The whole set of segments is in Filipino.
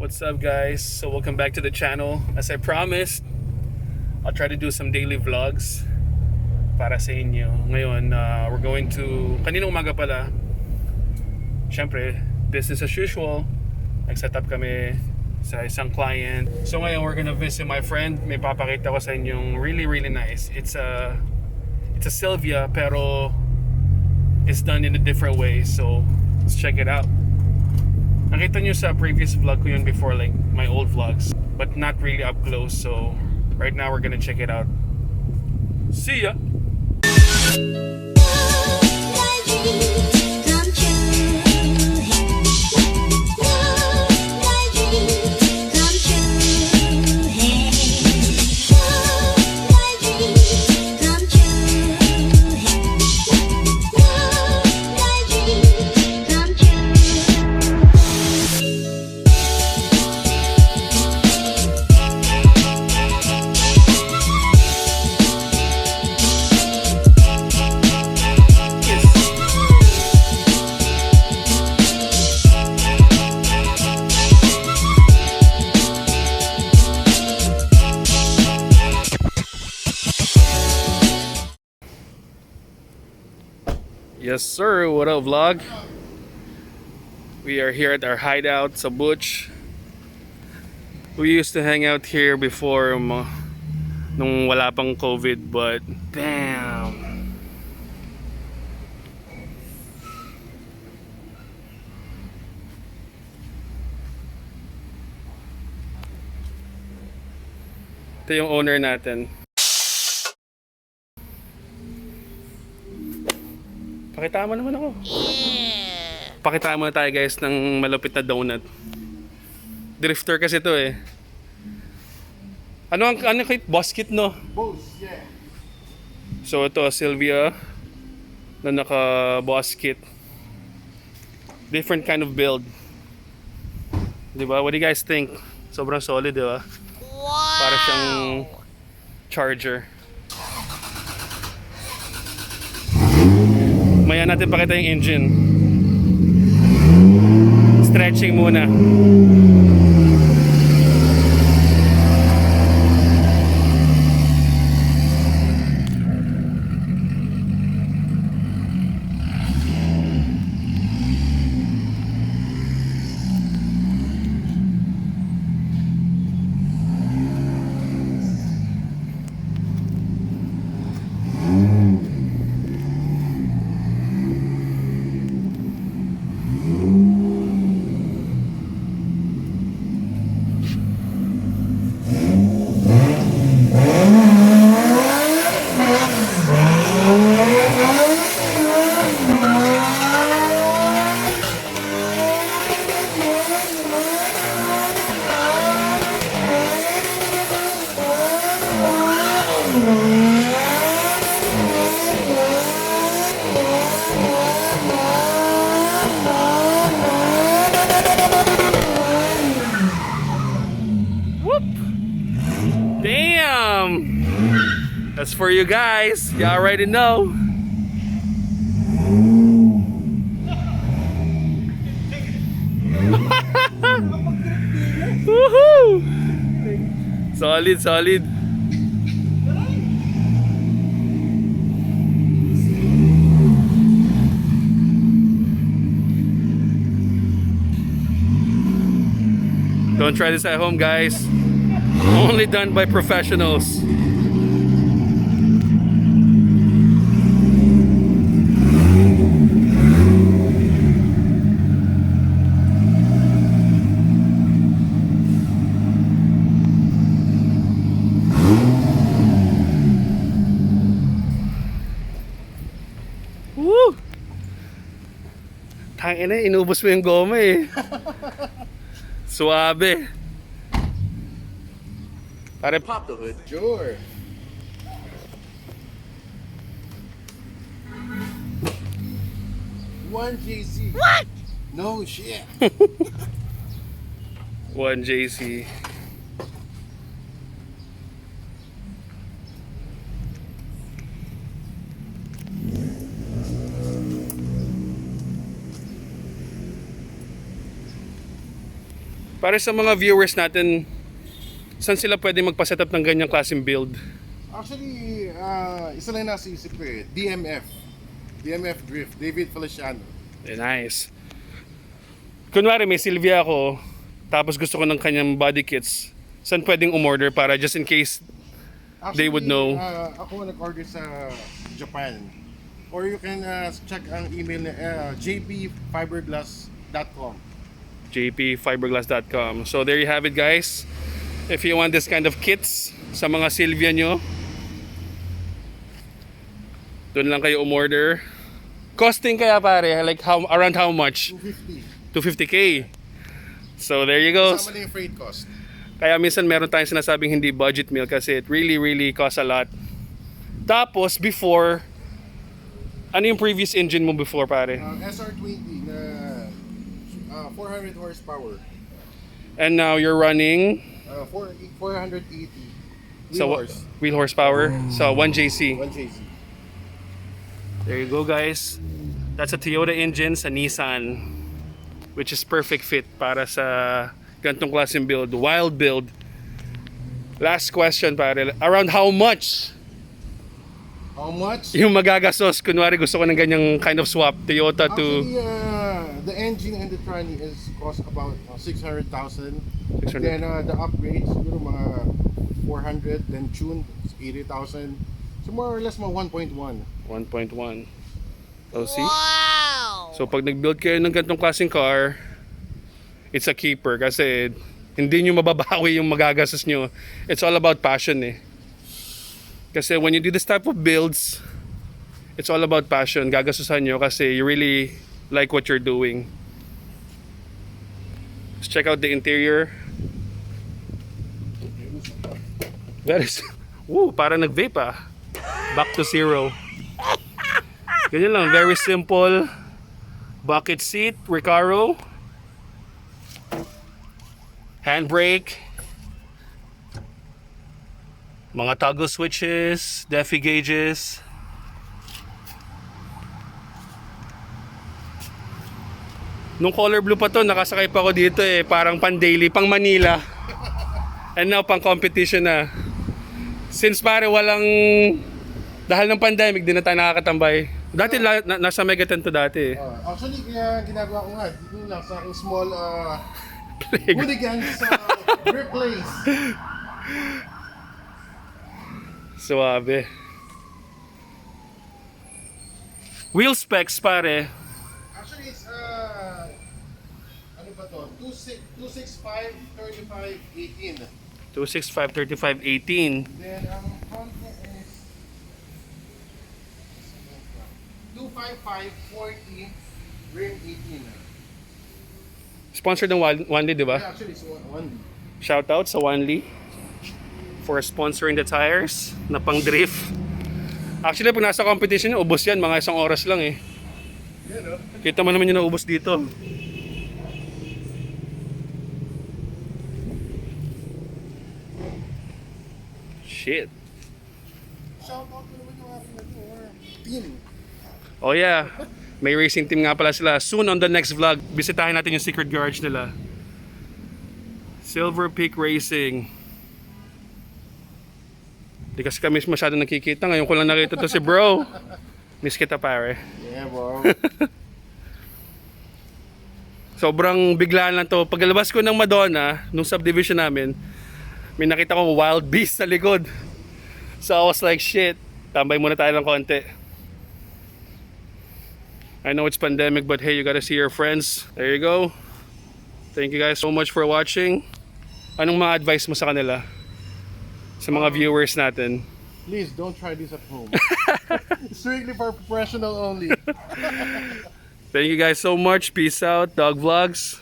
What's up guys? So welcome back to the channel. As I promised, I'll try to do some daily vlogs para sa inyo. Ngayon, we're going to, kaninang umaga pala, syempre, business as usual. Nag-set up kami sa isang client. So ngayon, we're gonna visit my friend. May papakita ko sa inyong really nice. It's a Silvia, pero it's done in a different way. So let's check it out. Nakita nyo sa previous vlog ko yun before, like my old vlogs, but not really up close. So right now we're gonna check it out. See ya! Yes sir, what up vlog? We are here at our hideout sa Butch. We used to hang out here before nung wala pang COVID, but damn. Ito yung owner natin. Pakita mo naman ako. Pakita mo na tayo guys ng malupit na donut. Drifter kasi ito eh. Ano kay Boss kit no? Boss, yeah. So ito Silvia na naka Boss kit. Different kind of build. Diba? What do you guys think? Sobrang solid, diba? Wow! Para siyang charger. Maya natin pakita yung engine. Stretching muna. Damn! That's for you guys. You already know. Woohoo! Solid. Don't try this at home, guys. Only done by professionals. Woo! Tangina, inubos mo yung goma eh. Suabe. Pare, Pop the hood. Sure. One JC. What? No shit. 1 JC. Para sa mga viewers natin, saan sila pwede magpa-setup ng ganyang klaseng build? Actually, isa lang nasa isip ko eh. DMF Drift, David Feliciano. Nice. Kunwari may Silvia ako, tapos gusto ko ng kanyang body kits, saan pwedeng umorder para just in case they would know? Ako nag-order sa Japan. Or you can check ang email na JPfiberGlass.com. JPfiberGlass.com. So there you have it, guys. If you want this kind of kits sa mga Silvia nyo, doon lang kayo umorder. Costing kaya pare, like around how much? 250. 250k. So there you go. Kasama na yung freight cost. Kaya minsan meron tayong sinasabing hindi budget meal kasi it really costs a lot. Tapos before, ano yung previous engine mo before pare? SR20 na 400 horsepower. And now you're running 480 wheel horsepower. So 1JC. 1JC. There you go, guys. That's a Toyota engine sa Nissan, which is perfect fit para sa ganitong klaseng build, wild build. Last question pare, around how much? How much? Yung magagastos, kunwari gusto ko ng ganyang kind of swap, Toyota to... Actually, the engine and the tranny is cost about 600,000. 600. Then the upgrades, siguro mga 400. Then tune, 80,000. So more or less mga 1.1. 1.1. Oh, see? Wow! So pag nag-build kayo ng ganitong klaseng car, it's a keeper kasi hindi nyo mababawi yung magagastos nyo. It's all about passion eh. Kasi when you do this type of builds, it's all about passion. Gagastusan nyo kasi you really like what you're doing. Let's check out the interior. That is... Woo! Parang nag-vape ah. Back to zero. Ganyan lang, very simple. Bucket seat, Recaro. Handbrake. Mga toggle switches, defi gauges. Nung color blue pa to, nakasakay pa ako dito eh. Parang pan-daily, pang Manila. And now pang competition na. Since pare walang... Dahil ng pandemic, di na tayo nakakatambay. Dati nasa Megaten to dati eh. Actually, kaya ginagawa ko nga, dito lang sa aking small hooligans grip place. Suabe. Wheel specs pare. Actually, it's ano ba to? 265, 35, 18. 265, 35, 18. Then ang front niya is 255, 40, rim 18. Sponsored ng Wanli, di ba? Yeah, actually, it's one. Shout out sa Wanli for sponsoring the tires na pang drift. Actually, pag nasa competition, ubos yan. Mga 1 oras lang eh. Yeah, no? Kita mo naman yung naubos dito. Shit. Shout out ko naman yung aking team. Oh yeah. May racing team nga pala sila. Soon on the next vlog, bisitahin natin yung secret garage nila. SilverPeakRacing. Di kasi kami masyado nakikita. Ngayon ko lang nakita to si bro. Miss kita pare. Yeah, bro. Sobrang biglaan lang to. Paglalabas ko ng Madonna, nung subdivision namin, may nakita kong wild beast sa likod. So I was like, shit, tambay muna tayo ng konti. I know it's pandemic, but hey, you gotta see your friends. There you go. Thank you guys so much for watching. Anong mga advice mo sa kanila? Sa mga viewers natin? Please don't try this at home. Strictly for professional only. Thank you guys so much. Peace out. Dawg Vlogs.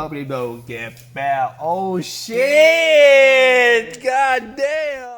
Don't get back. Oh shit! God damn!